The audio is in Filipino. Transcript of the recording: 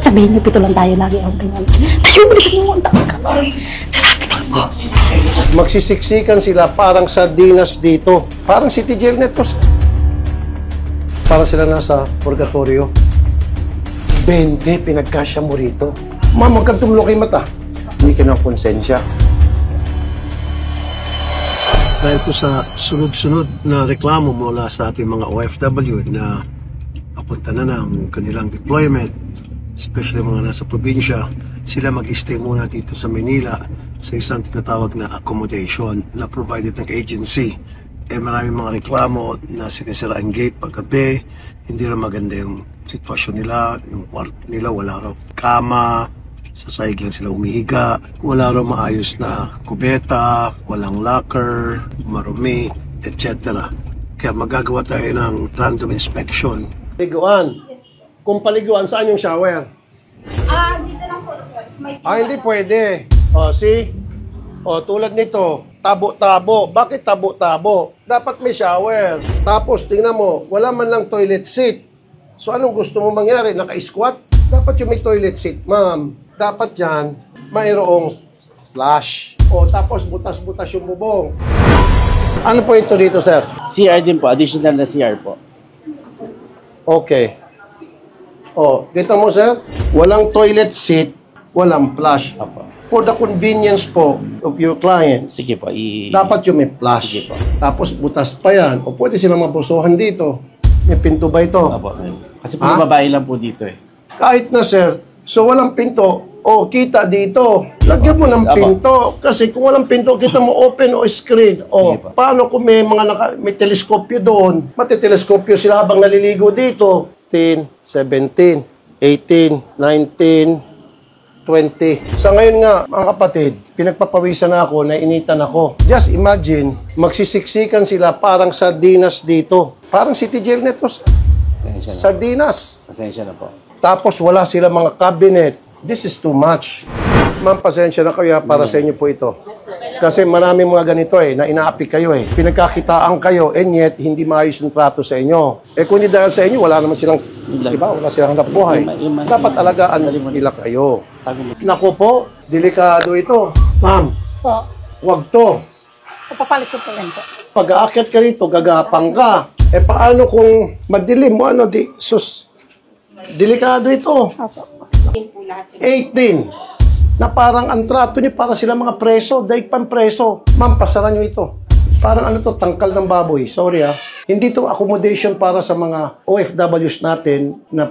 Sabihin niyo, 7 lang tayo lagi ang ganyan. Tayo, bilisan mo ang tawag ka. Sir, rapid po. Magsisiksikan sila parang sardinas dito. Parang City Jail Net po. Para sila nasa purgatorio. 20 pinagkasya mo rito. Ma'am, huwag kang tumulong kay mata. Hindi ka ng konsensya. Dahil po sa sunod-sunod na reklamo mula sa ating mga OFW na papunta na ng kanilang deployment, especially mga nasa probinsya, sila mag-stay muna dito sa Manila sa isang tinatawag na accommodation na provided ng agency. Maraming mga reklamo na sinisira ang gate paggabi, hindi rin maganda yung sitwasyon nila, yung kwarto nila, wala raw kama, sa sahig lang sila umihiga, wala raw maayos na kubeta, walang locker, marumi, etc. Kaya magagawa tayo ng random inspection. Paliguan. Kung paliguan, saan yung shower? Dito lang po, sir. Hindi pwede. See? Tulad nito, tabo-tabo. Bakit tabo-tabo? Dapat may shower. Tapos, tingnan mo, wala man lang toilet seat. So, anong gusto mo mangyari? Naka-squat? Dapat yung may toilet seat, ma'am. Dapat yan, mayroong flush. Tapos butas-butas yung bubong. Ano po ito dito, sir? CR din po, additional na CR po. Okay. Dito mo, sir, walang toilet seat, walang flush. Apo. For the convenience po of your client, Sige po, dapat yung may flush. Sige po. Tapos butas pa yan. O pwede silang mabusuhan dito. May pinto ba ito? Apo. Kasi po babae lang po dito eh. Kahit na, sir, so walang pinto, kita dito. Lagyan mo ng pinto. Kasi kung walang pinto, kita mo open o screen. Paano kung may mga may teleskopyo doon? Matiteleskopyo sila habang naliligo dito. 10, 17, 18, 19, 20. Sa ngayon nga, mga kapatid, pinagpapawisan na ako, nainitan ako. Just imagine, magsisiksikan sila parang sardinas dito. Parang City Jail Net po. Sardinas. Pasensya na po. Tapos wala sila mga cabinet. This is too much. Ma'am, pasensya na kayo para sa inyo po ito. Kasi maraming mga ganito na inaapi kayo Pinagkakitaan kayo and yet hindi maayos yung trato sa inyo. Kung hindi dahil sa inyo, wala naman silang, wala silang hanap buhay. Dapat alagaan nila kayo. Naku po, delikado ito. Ma'am, wag to. Papalis ko po yan po. Pag-aakyat ka rito, gagapang ka. Paano kung madilim mo, sus, delikado ito. 18. Na parang ang trato niyo para sila mga preso, daig pang preso. Ma'am, pasaran niyo ito. Parang tangkal ng baboy. Sorry Hindi to accommodation para sa mga OFWs natin na